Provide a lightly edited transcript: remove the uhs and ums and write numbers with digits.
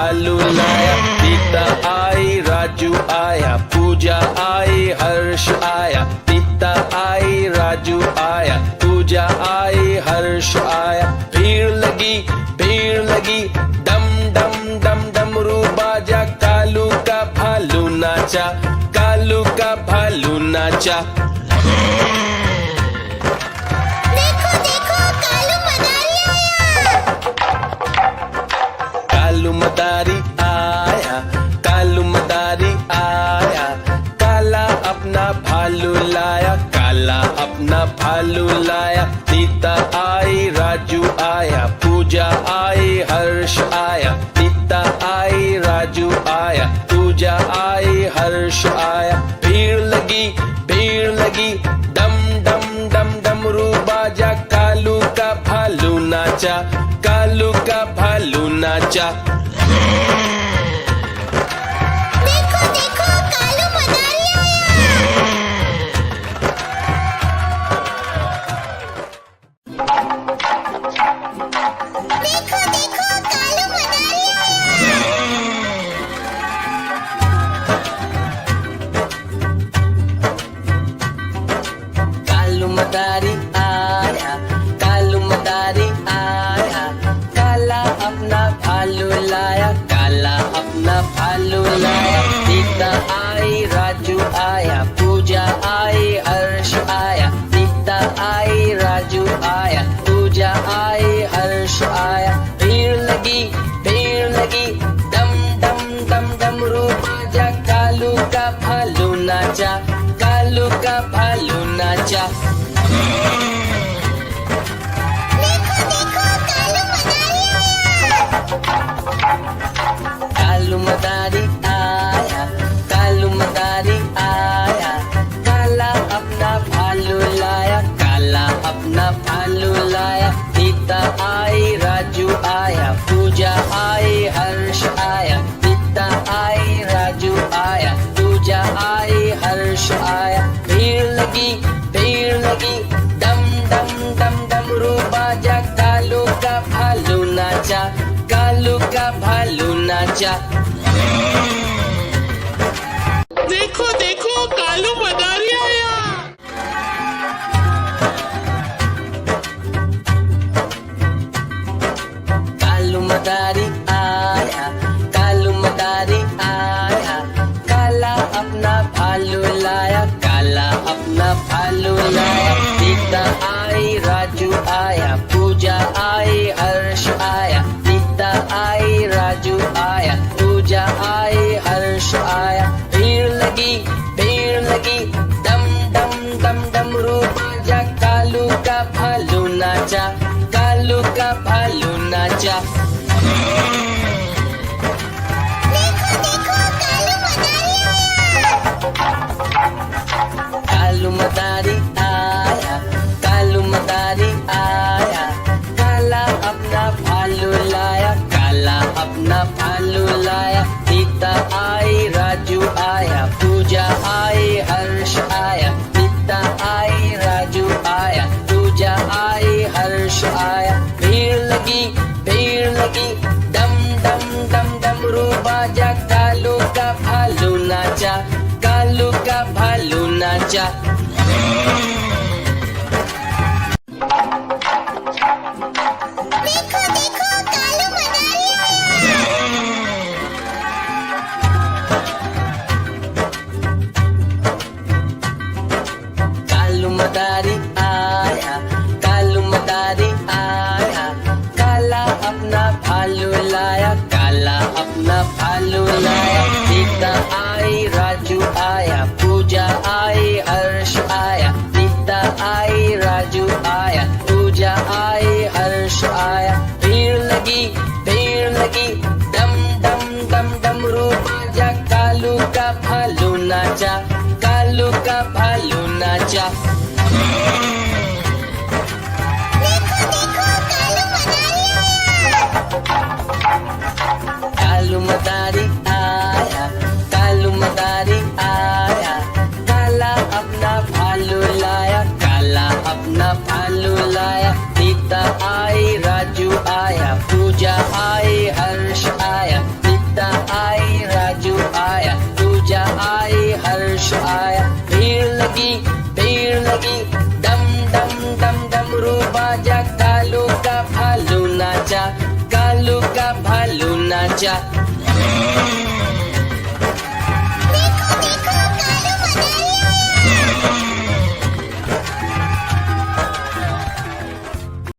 भालू लाया, सीता आई, राजू आया, पूजा आई, हर्ष आया, सीता आई, राजू आया, पूजा आई, हर्ष आया। भीड़ लगी, डम डम डम डमरू बाजा, कालू का भालू नाचा, कालू का भालू नाचा। देखो देखो कालू मदारी आया। कालू मदारी आया, काला अपना भालू लाया, काला अपना भालू लाया, सीता आई, राजू आया, पूजा आई, हर्ष आया, सीता आई, राजू आया, पूजा आई, हर्ष आया। भीड़ लगी, डम डम डम डमरू बाजा, कालू का भालू नाचा, कालू का भालू नाचा। देखो देखो कालू मदारी देखो देखो कालू मदारी कालू मदारी आया, कालू मदारी आया, काला अपना भालू लाया, काला अपना भालू लाया, सीता आई, राजू आया, पूजा आई, हर्ष आया, सीता आई, राजू आया, पूजा आई, हर्ष आया। भीड़ लगी, डम डम डम डमरू बाजा, कालू का भालू नाचा, कालू का भालू नाचा। देखो देखो कालू मदारी कालू मदारी आया, कालू मदारी आया, काला अपना भालू लाया, काला अपना भालू लाया, सीता आई, राजू आया, पूजा आई, हर्ष आया, सीता आई, राजू आया, पूजा आई, हर्ष आया। भीड़ लगी, डम डम डम डमरू बाजा, कालू का भालू नाचा, कालू का भालू नाचा। देखो देखो कालू मदारी आया। कालू मदारी आया, कालू मदारी आया, काला अपना भालू लाया, काला अपना भालू लाया, सीता आई, राजू आया, पूजा आई, हर्ष आया, सीता आई, राजू आया, पूजा आई, हर्ष आया। भीड़ लगी, डम डम डम डमरू बाजा, कालू का भालू नाचा, कालू का भालू नाचा। देखो देखो कालू मदारी आया, कालू मदारी आया, काला अपना भालू लाया, काला अपना भालू लाया, सीता आई, राजू आया, पूजा आई, हर्ष आया, सीता आई, राजू आया, पूजा आई, हर्ष आया। भीड़ लगी, डम डम डम डमरू बाजा, कालू का भालू नाचा, कालू का भालू नाचा। देखो देखो कालू मदारी कालू मदारी आया, कालू मदारी आया, काला अपना भालू लाया, काला अपना भालू लाया, सीता आई, राजू आया, पूजा आई, हर्ष आया, सीता आई, राजू आया, पूजा आई, हर्ष आया। भीड़ लगी, डम डम डम डमरू बाजा, कालू का भालू नाचा, कालू का भालू नाचा। कालू मदारी आया, कालू मदारी आया, काला अपना भालू लाया, काला अपना भालू लाया, सीता आई, राजू आया, पूजा का भालू नाचा